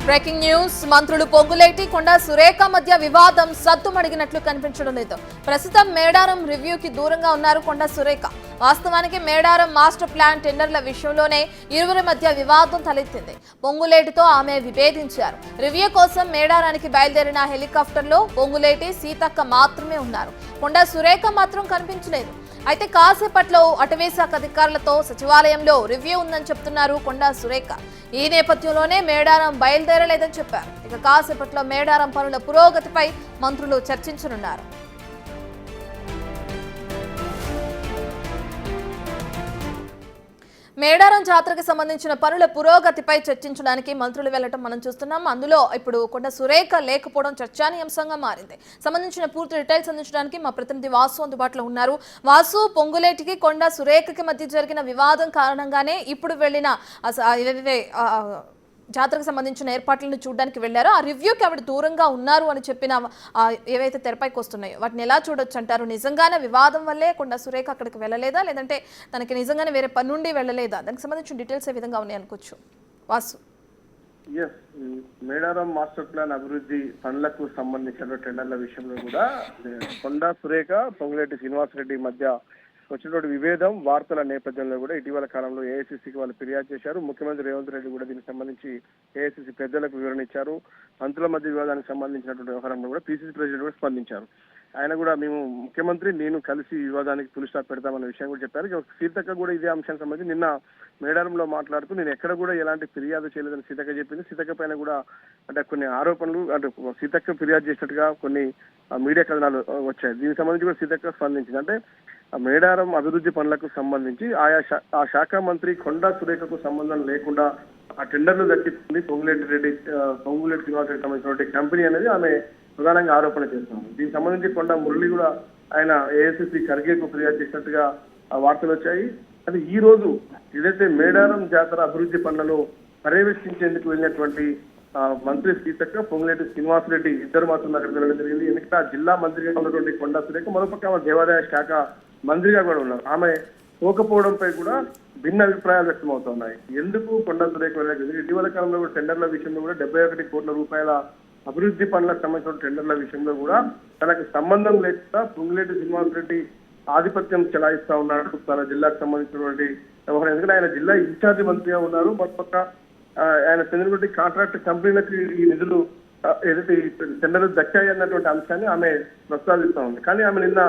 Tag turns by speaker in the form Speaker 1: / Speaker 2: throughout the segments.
Speaker 1: Breaking news. మంత్రులు పొంగులేటి కొండా సురేఖ మధ్య వివాదం సద్దుమడిగినట్లు కనిపించడం లేదు. ప్రస్తుతం మేడారం రివ్యూకి దూరంగా ఉన్నారు కొండా సురేఖ. వాస్తవానికి మేడారం మాస్టర్ ప్లాన్ టెండర్ల విషయంలోనే ఇరువురి మధ్య వివాదం తలెత్తింది. పొంగులేటితో ఆమె విభేదించారు. రివ్యూ కోసం మేడారానికి బయలుదేరిన హెలికాప్టర్లో పొంగులేటి, సీతక్క మాత్రమే ఉన్నారు. కొండా సురేఖ మాత్రం కనిపించలేదు. అయితే కాసేపట్లో అటవీశాఖ అధికారులతో సచివాలయంలో రివ్యూ ఉందని చెప్తున్నారు కొండా సురేఖ. ఈ నేపథ్యంలోనే మేడారం బయలుదేరలేదని చెప్పారు. ఇక కాసేపట్లో మేడారం పనుల పురోగతిపై మంత్రులు చర్చించనున్నారు. మేడారం జాతరకు సంబంధించిన పనుల పురోగతిపై చర్చించడానికి మంత్రులు వెళ్లడం మనం చూస్తున్నాం. అందులో ఇప్పుడు కొండ సురేఖ లేకపోవడం చర్చానీయాంశంగా మారింది. సంబంధించిన పూర్తి డీటెయిల్స్ అందించడానికి మా ప్రతినిధి వాసు అందుబాటులో ఉన్నారు. వాసు, పొంగులేటికి కొండ సురేఖకి మధ్య జరిగిన వివాదం కారణంగానే ఇప్పుడు వెళ్లిన జాతరకు సంబంధించిన ఏర్పాట్లను చూడడానికి వెళ్లారు. ఆ రివ్యూకి ఆవిడ దూరంగా ఉన్నారు అని చెప్పిన ఏవైతే తెరపైకి వస్తున్నాయో వాటిని ఎలా చూడొచ్చు అంటారు? నిజంగానే వివాదం వల్లే కొండా సురేఖ అక్కడికి వెళ్ళలేదా, లేదంటే తనకి నిజంగానే వేరే పని నుండి వెళ్ళలేదా? దానికి సంబంధించిన డీటెయిల్స్ ఏ విధంగా ఉన్నాయి అనుకోవచ్చు వాసు?
Speaker 2: మేడారం మాస్టర్ ప్లాన్ అభివృద్ధి పనులకు సంబంధించిన టెండర్ల విషయంలో కూడా కొండా సురేఖ, పొంగులేటి శ్రీనివాసరెడ్డి మధ్య వచ్చినటువంటి విభేదం వార్తల నేపథ్యంలో కూడా ఇటీవల కాలంలో ఏఐసిసికి వాళ్ళు ఫిర్యాదు చేశారు. ముఖ్యమంత్రి రేవంత్ రెడ్డి కూడా దీనికి సంబంధించి ఏఐసిసి పెద్దలకు వివరణ ఇచ్చారు. మంత్రుల మధ్య వివాదానికి సంబంధించినటువంటి వ్యవహారంలో కూడా పిసిసి ప్రెసిడెంట్ కూడా స్పందించారు. ఆయన కూడా మేము ముఖ్యమంత్రి నేను కలిసి వివాదానికి పులి స్టాప్ పెడతామన్న విషయం కూడా చెప్పారు. సీతక్క కూడా ఇదే అంశానికి సంబంధించి నిన్న మేడారంలో మాట్లాడుతూ నేను ఎక్కడ కూడా ఎలాంటి ఫిర్యాదు చేయలేదని సీతక్క చెప్పింది. సీతక్క పైన కూడా అంటే కొన్ని ఆరోపణలు అంటే సీతక్క ఫిర్యాదు చేసినట్టుగా కొన్ని మీడియా కథనాలు వచ్చాయి. దీనికి సంబంధించి కూడా సీతక్క స్పందించింది. అంటే మేడారం అభివృద్ధి పనులకు సంబంధించి ఆ శాఖ మంత్రి కొండా సురేఖకు సంబంధం లేకుండా ఆ టెండర్లు దక్కించింది పొంగులేటి శ్రీనివాసరెడ్డి సంబంధించిన కంపెనీ అనేది ఆమె ప్రధానంగా ఆరోపణ చేస్తున్నారు. దీనికి సంబంధించి కొండా మురళి కూడా ఆయన ఏఐసిసి ఖర్గేకు ఫిర్యాదు చేసినట్టుగా వార్తలు వచ్చాయి. అది ఈ రోజు ఏదైతే మేడారం జాతర అభివృద్ధి పనులను పర్యవేక్షించేందుకు వెళ్ళినటువంటి మంత్రి సీతక్క, పొంగులేటి శ్రీనివాసరెడ్డి ఇద్దరు మాత్రం అక్కడికి వెళ్ళడం జరిగింది. ఎందుకంటే ఆ జిల్లా మంత్రిగా ఉన్నటువంటి కొండా సురేఖ మరోపక్క ఆమె దేవాదాయ శాఖ మంత్రిగా కూడా ఉన్నారు. ఆమె పోకపోవడంపై కూడా భిన్న అభిప్రాయాలు వ్యక్తమవుతున్నాయి. ఎందుకు కొండా సురేఖ వెళ్ళలేదు? ఇటీవల కాలంలో కూడా టెండర్ల విషయంలో కూడా 71 కోట్ల రూపాయల అభివృద్ధి పనులకు సంబంధించిన టెండర్ల విషయంలో కూడా తనకు సంబంధం లేకుండా పొంగులేటి శ్రీనివాసరెడ్డి ఆధిపత్యం చెలాయిస్తా ఉన్నాడు తన జిల్లాకు సంబంధించినటువంటి వ్యవహారం. ఎందుకంటే ఆయన జిల్లా ఇన్ఛార్జి మంత్రిగా ఉన్నారు. మరోపక్క ఆయన చెందినటువంటి కాంట్రాక్ట్ కంపెనీలకు ఈ నిధులు ఏదైతే టెండర్లు దక్కాయి అన్నటువంటి అంశాన్ని ఆమె ప్రస్తావిస్తా ఉంది. కానీ ఆమె నిన్న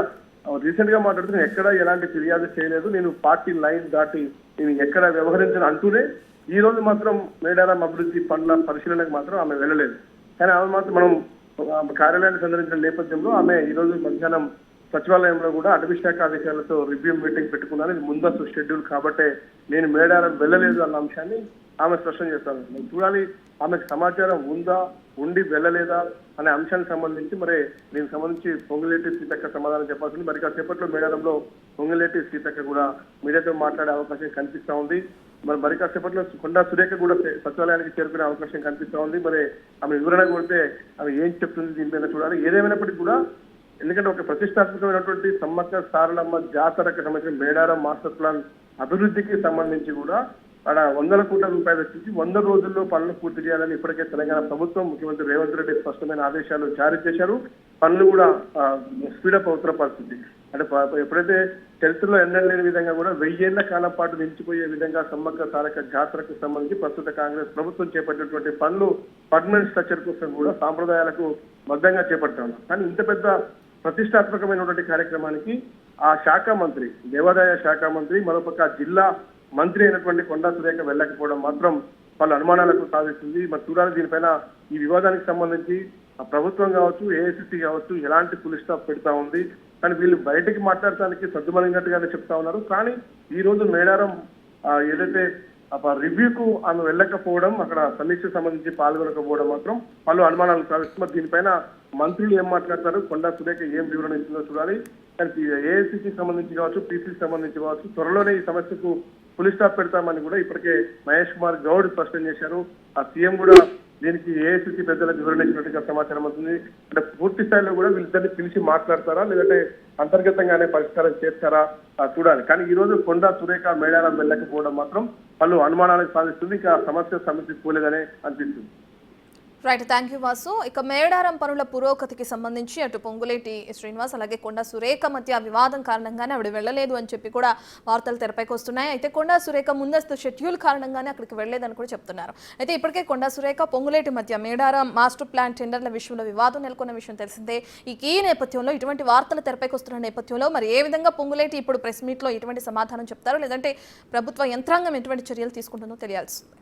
Speaker 2: రీసెంట్ గా మాట్లాడుతూ ఎక్కడ ఎలాంటి ఫిర్యాదు చేయలేదు, నేను పార్టీ లైన్ దాటి నేను ఎక్కడ వ్యవహరించను అంటూనే ఈ రోజు మాత్రం మేడారం అభివృద్ధి పనుల పరిశీలనకు మాత్రం ఆమె వెళ్ళలేదు. కానీ ఆమె మాత్రం మనం కార్యాలయాన్ని సందర్శించిన నేపథ్యంలో ఆమె ఈ రోజు మధ్యాహ్నం సచివాలయంలో కూడా అటవీ శాఖ అధికారులతో రివ్యూ మీటింగ్ పెట్టుకున్నారు. ఇది ముందస్తు షెడ్యూల్ కాబట్టే నేను మేడారం వెళ్ళలేదు అన్న అంశాన్ని ఆమె స్పష్టం చేస్తాను. చూడాలి ఆమెకు సమాచారం ఉందా, ఉండి వెళ్ళలేదా అనే అంశానికి సంబంధించి మరి దీనికి సంబంధించి పొంగులేటి సీతక్క సమాధానం చెప్పాల్సింది. మరి కాసేపట్లో మేడారంలో పొంగులేటి సీతక్క కూడా మీడియాతో మాట్లాడే అవకాశం కనిపిస్తా ఉంది. మరి కాసేపట్లో కొండా సురేఖ కూడా సచివాలయానికి చేరుకునే అవకాశం కనిపిస్తా ఉంది. మరి ఆమె వివరణ కొడితే ఆమె ఏం చెప్తుంది దీనిపైన చూడాలి. ఏదేమైనప్పటికీ కూడా ఎందుకంటే ఒక ప్రతిష్టాత్మకమైనటువంటి సమ్మక్క సారలమ్మ జాతరకు సంబంధించిన మేడారం మాస్టర్ ప్లాన్ అభివృద్ధికి సంబంధించి కూడా అక్కడ 100 కోట్ల రూపాయలు వచ్చి 100 రోజుల్లో పనులు పూర్తి చేయాలని ఇప్పటికే తెలంగాణ ప్రభుత్వం ముఖ్యమంత్రి రేవంత్ రెడ్డి స్పష్టమైన ఆదేశాలు జారీ చేశారు. పనులు కూడా స్పీడప్ అవుతున్న పరిస్థితి. అంటే ఎప్పుడైతే చరిత్రలో ఎన్నడూ లేని విధంగా కూడా 1000 ఏళ్ల కాలం పాటు నిలిచిపోయే విధంగా సమ్మక్క సారక్క జాతరకు సంబంధించి ప్రస్తుత కాంగ్రెస్ ప్రభుత్వం చేపట్టినటువంటి పనులు పర్మనెంట్ స్ట్రక్చర్ కోసం కూడా సాంప్రదాయాలకు బద్దంగా చేపడతా ఉన్నారు. కానీ ఇంత పెద్ద ప్రతిష్టాత్మకమైనటువంటి కార్యక్రమానికి ఆ శాఖ మంత్రి, దేవాదాయ శాఖ మంత్రి, మరోపక్క జిల్లా మంత్రి అయినటువంటి కొండా సురేఖ వెళ్ళకపోవడం మాత్రం వాళ్ళ అనుమానాలకు సాధిస్తుంది. మరి చూడాలి దీనిపైన ఈ వివాదానికి సంబంధించి ప్రభుత్వం కావచ్చు, ఏఐసిసి కావచ్చు ఎలాంటి పులి స్టాప్ పెడతా ఉంది. కానీ వీళ్ళు బయటకి మాట్లాడటానికి సర్దుమలిగినట్టుగానే చెప్తా ఉన్నారు. కానీ ఈ రోజు మేడారం ఏదైతే రివ్యూకు ఆమె వెళ్ళకపోవడం, అక్కడ సమీక్షకు సంబంధించి పాల్గొనకపోవడం మాత్రం పలు అనుమానాలు సాధిస్తుంది. దీనిపైన మంత్రులు ఏం మాట్లాడతారు, కొండా సురేఖ ఏం వివరణ ఇస్తుందో చూడాలి. కానీ ఏఐసిసి సంబంధించి కావచ్చు, పిసిసి సంబంధించి కావచ్చు త్వరలోనే ఈ సమస్యకు పులి స్టాప్ పెడతామని కూడా ఇప్పటికే మహేష్ కుమార్ గౌడ్ స్పష్టం చేశారు. ఆ సీఎం కూడా దీనికి ఏఐసిసి పెద్దలకు వివరణ ఇచ్చినట్టుగా సమాచారం అవుతుంది. అంటే పూర్తి స్థాయిలో కూడా వీళ్ళిద్దరిని పిలిచి మాట్లాడతారా, లేదంటే అంతర్గతంగానే పరిష్కారం చేస్తారా చూడాలి. కానీ ఈ రోజు కొండా సురేఖ మేడారం వెళ్ళకపోవడం మాత్రం పలు అనుమానాలకు సాధిస్తుంది. ఇంకా సమస్య పోలేదనే అనిపిస్తుంది.
Speaker 1: Right, thank you Vasu. ఇక మేడారం పనుల పురోగతికి సంబంధించి అటు పొంగులేటి శ్రీనివాస్ అలాగే కొండా సురేఖ మధ్య వివాదం కారణంగానే ఆవిడ వెళ్ళలేదు అని చెప్పి కూడా వార్తలు తెరపైకి వస్తున్నాయి. అయితే కొండా సురేఖ ముందస్తు షెడ్యూల్ కారణంగానే అక్కడికి వెళ్ళలేదని కూడా చెప్తున్నారు. అయితే ఇప్పటికే కొండా సురేఖ పొంగులేటి మధ్య మేడారం మాస్టర్ ప్లాన్ టెండర్ల విషయంలో వివాదం నెలకొన్న విషయం తెలిసిందే. ఈ నేపథ్యంలో ఇటువంటి వార్తలు తెరపైకి వస్తున్న నేపథ్యంలో మరి ఏ విధంగా పొంగులేటి ఇప్పుడు ప్రెస్ మీట్లో ఎటువంటి సమాధానం చెప్తారో లేదంటే ప్రభుత్వ యంత్రాంగం ఎటువంటి చర్యలు తీసుకుంటుందో తెలియాల్సింది.